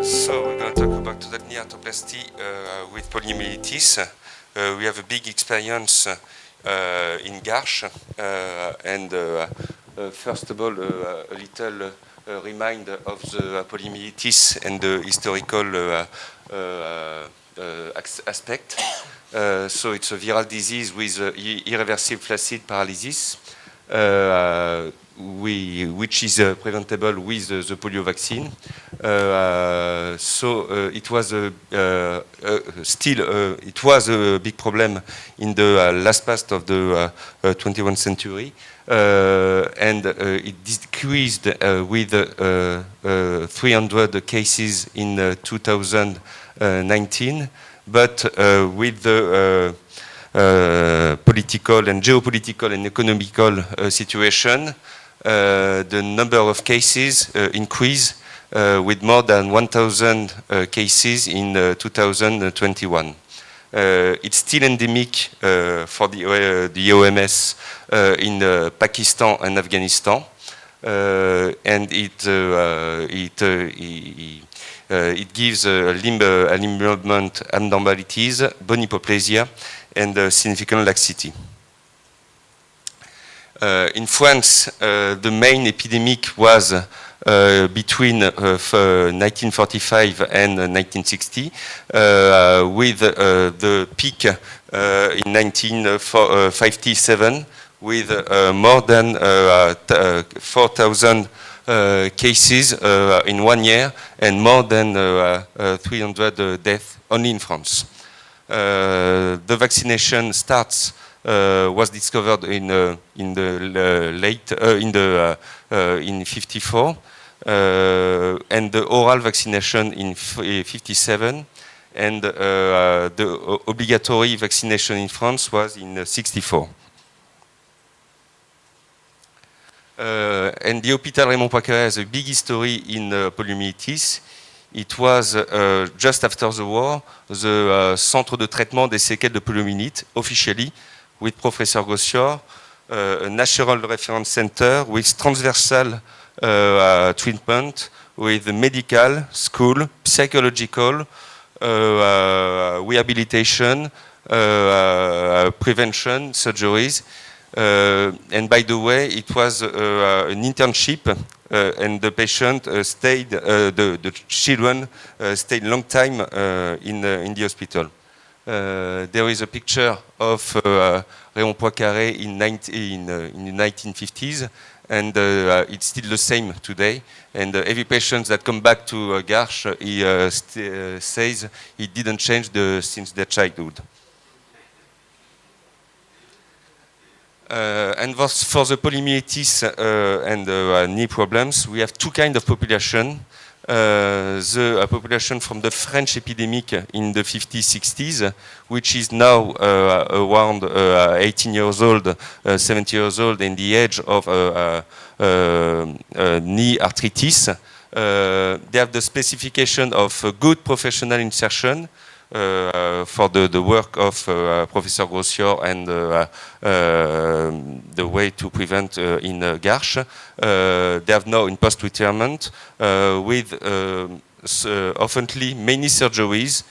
So we're going to talk about total arthroplasty with poliomyelitis. We have a big experience in Garches, and first of all, a little reminder of the poliomyelitis and the historical aspect. So it's a viral disease with irreversible flaccid paralysis, which is preventable with the polio vaccine. So it was it was a big problem in the last part of the 21st century, and it decreased with 300 cases in 2019, but with the political and geopolitical and economical situation, the number of cases increased with more than 1,000 cases in 2021. It's still endemic for the OMS in Pakistan and Afghanistan, and it gives limb movement abnormalities, bone hypoplasia, and significant laxity. In France, the main epidemic was between 1945 and 1960, with the peak in 1957, with more than 4,000 cases in 1 year and more than 300 deaths only in France. The vaccination was discovered in the late in 54, and the oral vaccination in 57, and the obligatory vaccination in France was in 64. And the Hôpital Raymond Poincaré has a big history in poliomyelitis. It was just after the war the Centre de traitement des séquelles de poliomyélite, officially, with Professor Gossior, a national reference center with transversal treatment, with medical, school, psychological, rehabilitation, prevention, surgeries. And by the way, it was an internship, and the patient stayed, the children stayed a long time in the hospital. There is a picture of Raymond Poincaré in the 1950s, and it's still the same today. And every patient that come back to Garches, he says he didn't change since their childhood. And for the poliomyelitis and knee problems, we have two kinds of population. The population from the French epidemic in the 50s, 60s, which is now around 18 years old, 70 years old, in the age of knee arthritis. They have the specification of good professional insertion, for the work of Professor Gossior and the way to prevent in Garches. They have now in post-retirement with oftenly many surgeries,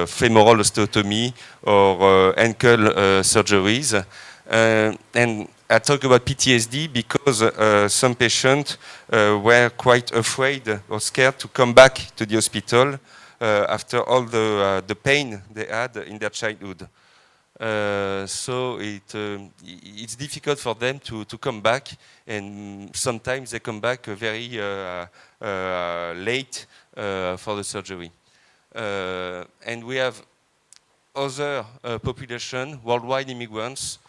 femoral osteotomy or ankle surgeries. And I talk about PTSD because some patients were quite afraid or scared to come back to the hospital after all the pain they had in their childhood. So it's difficult for them to come back, and sometimes they come back very late for the surgery. And we have other population, worldwide immigrants,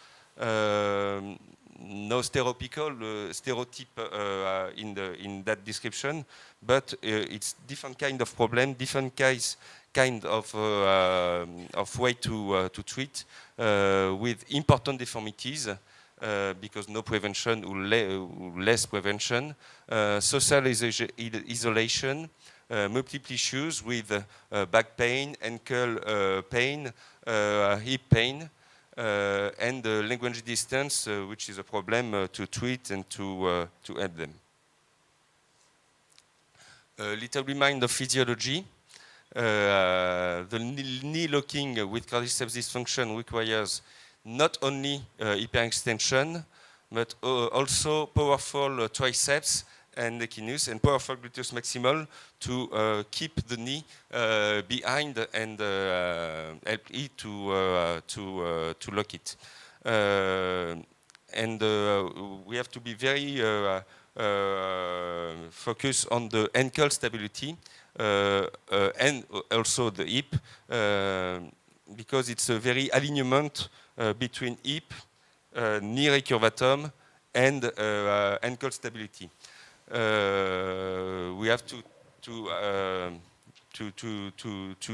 no stereotype in that description, but it's different kind of problem, different kind of way to treat, with important deformities, because no prevention or less prevention, social isolation, multiple issues with back pain, ankle pain, hip pain, and language distance, which is a problem to treat and to help them. A little reminder of physiology. The knee locking with quadriceps dysfunction requires not only hyperextension, but also powerful triceps and echinus and powerful gluteus maximal to keep the knee behind and help it to lock it. And we have to be very focused on the ankle stability and also the hip because it's a very alignment between hip, knee recurvatum, and ankle stability. We have to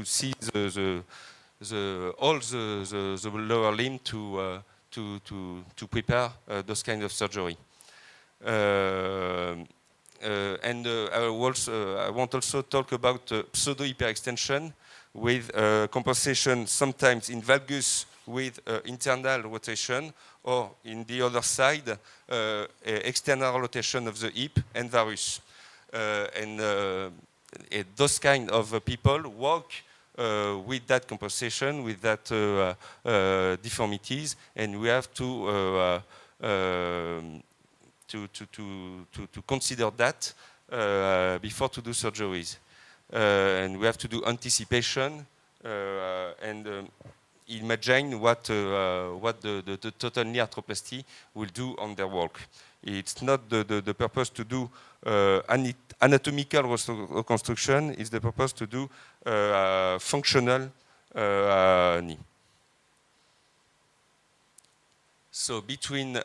see all the lower limb to prepare those kind of surgery. And I want also talk about pseudo hyperextension with compensation sometimes in valgus with internal rotation, or in the other side, external rotation of the hip and varus. And those kind of people walk with that compensation, with that deformities, and we have to consider that before to do surgeries. And we have to do anticipation and imagine what the total knee arthroplasty will do on their walk. It's not the purpose to do anatomical reconstruction, it's the purpose to do functional knee. So between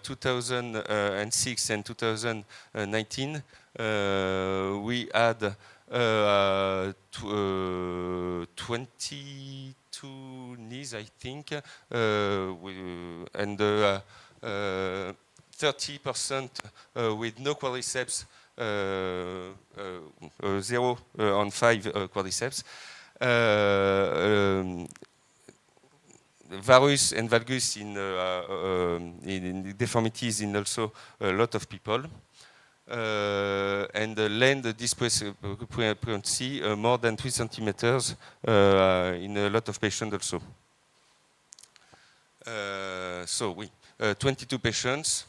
2006 and 2019, we had 22 knees, I think, and 30% with no quadriceps, 0 on 5 quadriceps. Varus and valgus in deformities in also a lot of people. And the land discrepancy more than 3 centimeters in a lot of patients also. So we 22 patients.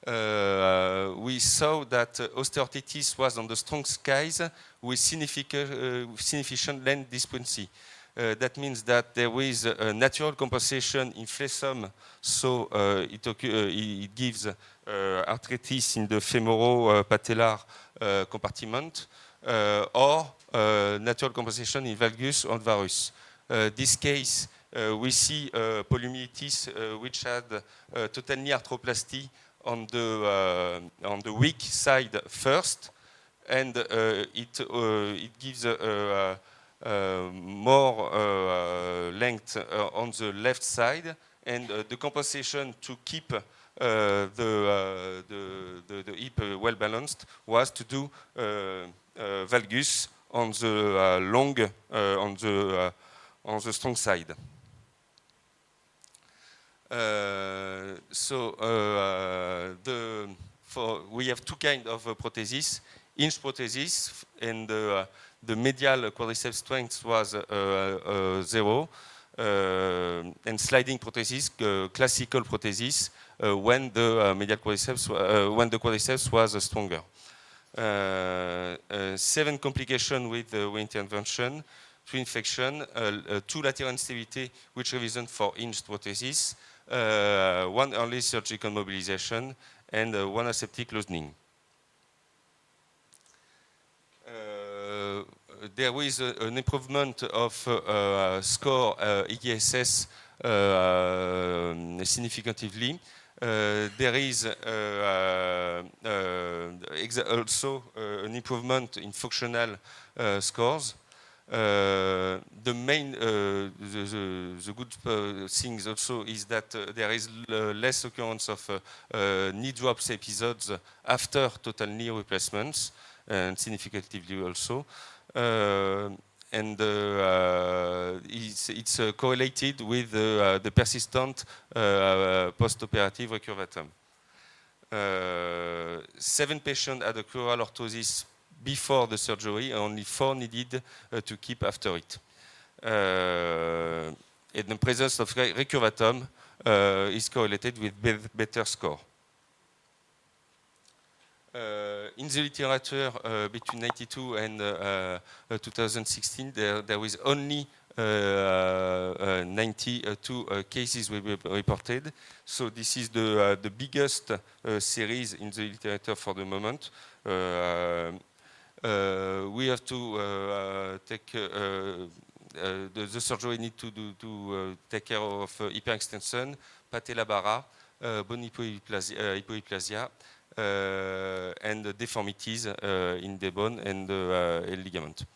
We saw that osteoarthritis was on the strong skies with significant land discrepancy. That means that there is a natural compensation in flexum, so it gives arthritis in the femoropatellar compartment, or natural compensation in valgus or varus. This case, we see polymyelitis which had total knee arthroplasty on the weak side first, and it gives more length on the left side, and the compensation to keep the hip well balanced was to do valgus on the long on the strong side. We have two kinds of prosthesis: hinge prosthesis, and the medial quadriceps strength was 0, and sliding prosthesis, classical prosthesis, when the medial quadriceps when the quadriceps was stronger. 7 complications with the intervention, 3 infection, 2 lateral instability, which reason for hinge prosthesis, 1 early surgical mobilization, and 1 aseptic loosening. There is an improvement of score ESS significantly. There is also an improvement in functional scores. The main, the good things also is that there is less occurrence of knee drops episodes after total knee replacements, and significantly also. And it's correlated with the persistent post-operative recurvatum. 7 patients had a crural orthosis before the surgery, only 4 needed to keep after it. And the presence of recurvatum is correlated with better score. In the literature between 92 and 2016, there was only 92 cases reported. So this is the biggest series in the literature for the moment. We have to take the surgery need to take care of hyperextension, patella bara, bone hypoplasia, and deformities in the bone and ligament.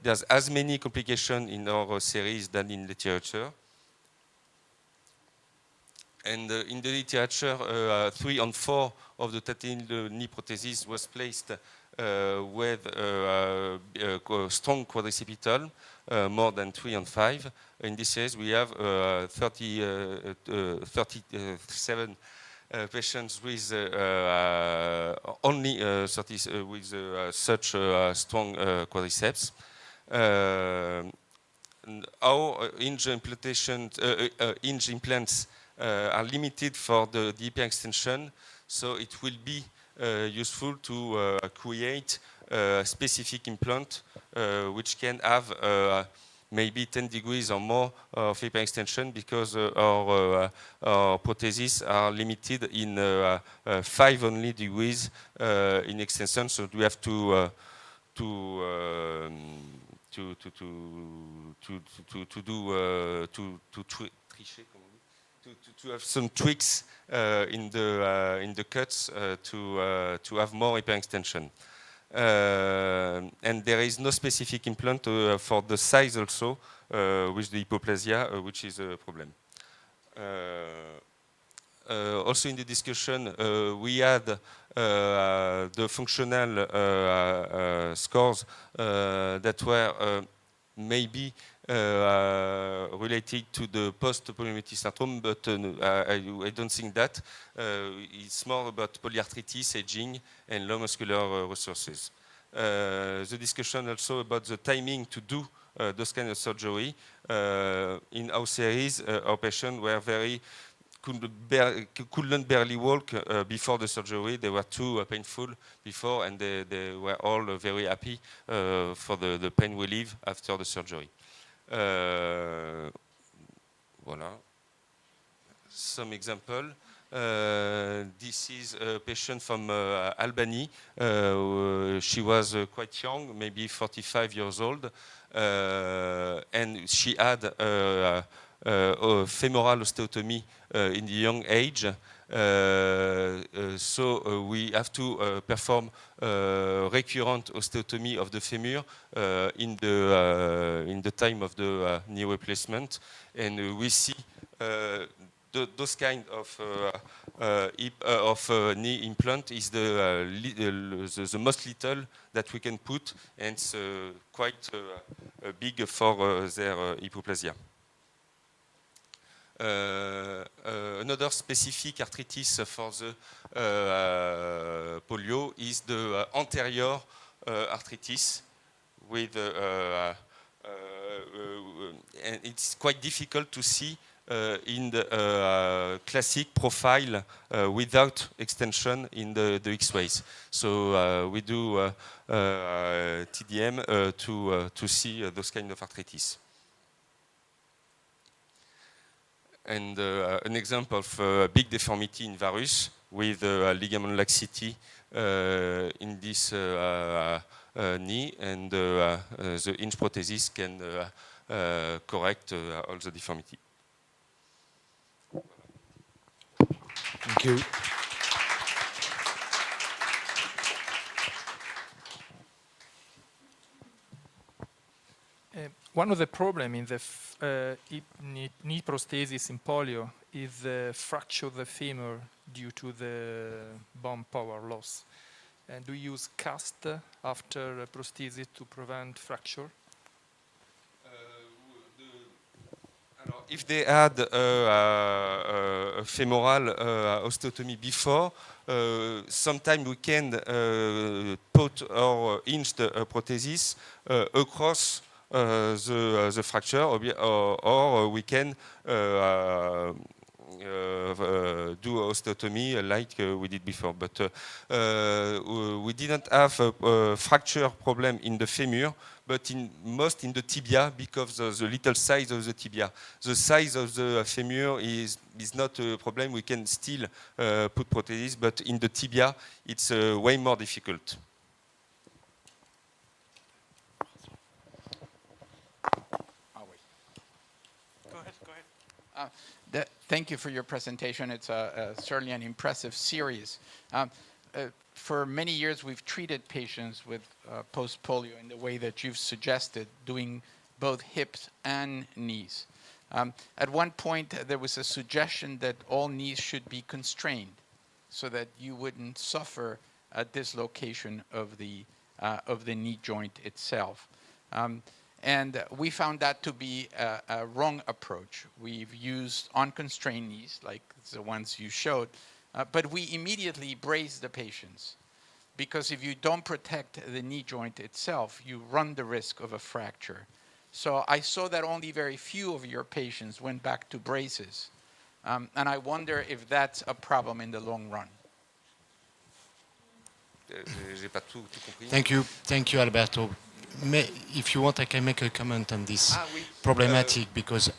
There's as many complications in our series than in literature. And in the literature, 3 and 4 of the titanium knee prosthesis was placed with strong quadricepital, more than 3 and 5. In this case, we have 37 patients with only 30 with such strong quadriceps. Our hinge implants are limited for the hyperextension, so it will be useful to create a specific implant which can have maybe 10 degrees or more of hyperextension, because our prostheses are limited in 5 only degrees in extension. So we have to have some tweaks in the cuts to have more hyperextension. And there is no specific implant for the size also with the hypoplasia, which is a problem. Also in the discussion, we had the functional scores that were maybe related to the post-polyarthritis syndrome, but I don't think that. It's more about polyarthritis, aging, and low muscular resources. The discussion also about the timing to do those kind of surgery. In our series, our patients were couldn't barely walk before the surgery. They were too painful before, and they were all very happy for the pain relief after the surgery. Voilà. Some example. This is a patient from Albany. She was quite young, maybe 45 years old, and she had a femoral osteotomy in the young age. So we have to perform recurrent osteotomy of the femur in the time of the knee replacement, and we see those kind of knee implant is the most little that we can put, and it's quite big for their hypoplasia. Another specific arthritis for the polio is the anterior arthritis with and it's quite difficult to see in the classic profile without extension in the X-rays. So we do TDM to see those kind of arthritis. And an example of big deformity in varus with ligament laxity in this knee, and the hinge prosthesis can correct all the deformity. Thank you. One of the problems in the knee prosthesis in polio is the fracture of the femur due to the bone power loss. And do you use cast after prosthesis to prevent fracture? if they had a femoral osteotomy before, sometimes we can put or hinge the prosthesis across the fracture, or we can do osteotomy like we did before. But we didn't have a fracture problem in the femur, but most in the tibia because of the little size of the tibia. The size of the femur is not a problem. We can still put prosthesis, but in the tibia, it's way more difficult. Go ahead. Thank you for your presentation. It's certainly an impressive series. For many years, we've treated patients with post-polio in the way that you've suggested, doing both hips and knees. At one point, there was a suggestion that all knees should be constrained so that you wouldn't suffer a dislocation of the knee joint itself. And we found that to be a wrong approach. We've used unconstrained knees, like the ones you showed, but we immediately brace the patients, because if you don't protect the knee joint itself, you run the risk of a fracture. So I saw that only very few of your patients went back to braces. And I wonder if that's a problem in the long run. J'ai pas tout compris. Thank you, Alberto. If you want, I can make a comment on this problematic, because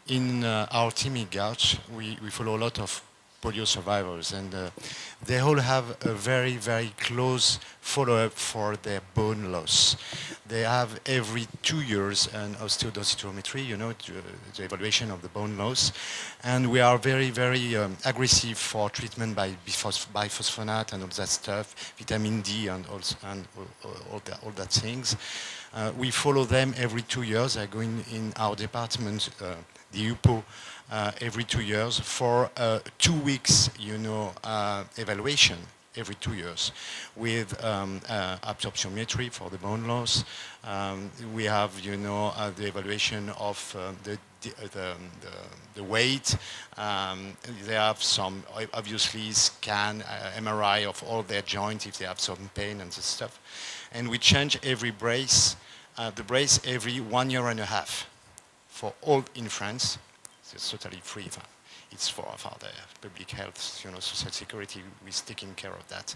in our team in Gouch, we follow a lot of polio survivors, and they all have a very, very close follow-up for their bone loss. They have every 2 years an osteodensitometry, the evaluation of the bone loss, and we are very, very aggressive for treatment by biphosphonate and all that stuff, vitamin D and all that things. We follow them every 2 years. I go in our department, the UPO, every 2 years for 2 weeks, evaluation every 2 years with absorptiometry for the bone loss. We have, the evaluation of the weight. They have some, obviously, scan, MRI of all their joints if they have some pain and this stuff. And we change every brace, the brace every 1.5 years for all in France. It's totally free. It's for the public health, social security is taking care of that.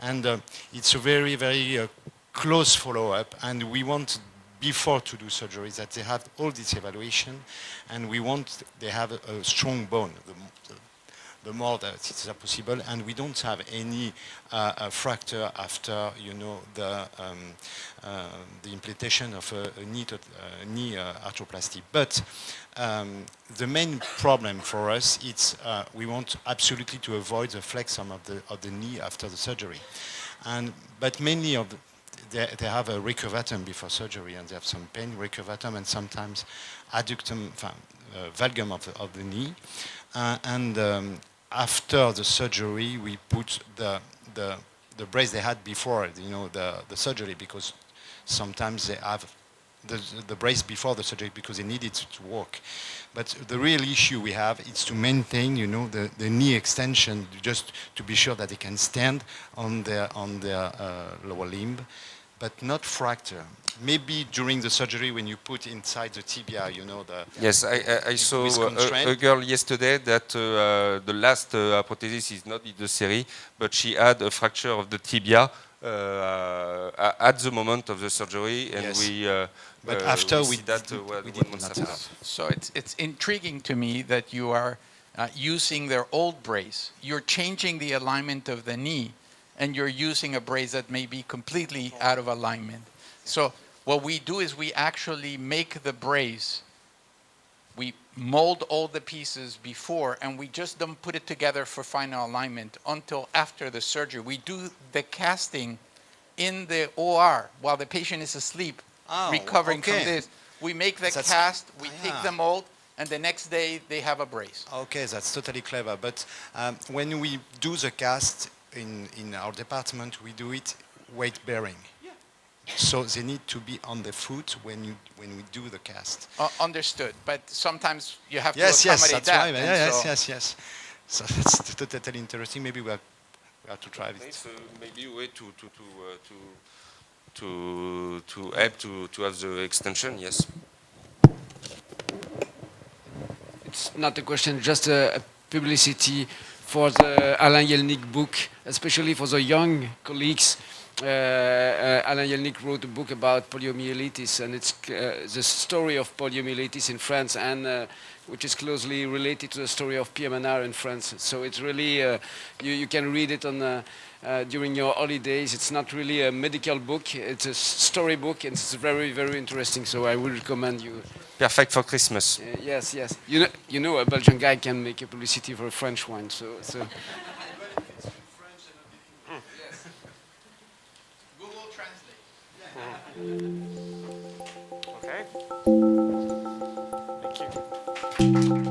And it's a very, very close follow-up, and we want, before to do surgery, that they have all this evaluation, and we want they have a strong bone, the more that it's possible, and we don't have any fracture after, the implantation of a knee arthroplasty. But the main problem for us is we want absolutely to avoid the flexum of the knee after the surgery, but mainly they have a recurvatum before surgery, and they have some pain, recurvatum, and sometimes adductum, valgum of the knee, and after the surgery, we put the brace they had before, the surgery, because sometimes they have the brace before the surgery because they need it to work. But the real issue we have is to maintain, the knee extension, just to be sure that they can stand on their lower limb, but not fracture. Maybe during the surgery when you put inside the tibia, Yes, I saw a girl yesterday that the last prosthesis is not in the series, but she had a fracture of the tibia at the moment of the surgery, and yes. But after we see that we did not have. So it's intriguing to me that you are using their old brace. You're changing the alignment of the knee, and you're using a brace that may be completely out of alignment. So what we do is we actually make the brace, we mold all the pieces before, and we just don't put it together for final alignment until after the surgery. We do the casting in the OR while the patient is asleep, recovering from this. We make the cast, we take the mold, and the next day they have a brace. Okay, that's totally clever. But when we do the cast in our department, we do it weight bearing. So they need to be on the foot when we do the cast. Understood, but sometimes you have Yes, to yes, accommodate that's that. right. and Yes, so- yes, yes. So that's totally interesting. Maybe we have to try it. It's maybe a way to help to have the extension. Yes. It's not a question, just a publicity for the Alain Yelnik book, especially for the young colleagues. Alain Yelnik wrote a book about poliomyelitis, and it's the story of poliomyelitis in France, and which is closely related to the story of PM&R in France. So it's really, you can read it on during your holidays. It's not really a medical book, it's a story book, and it's very, very interesting. So I would recommend you. Perfect for Christmas. Yes, yes. You know, a Belgian guy can make a publicity for a French wine. So. Google Translate. Okay. Thank you.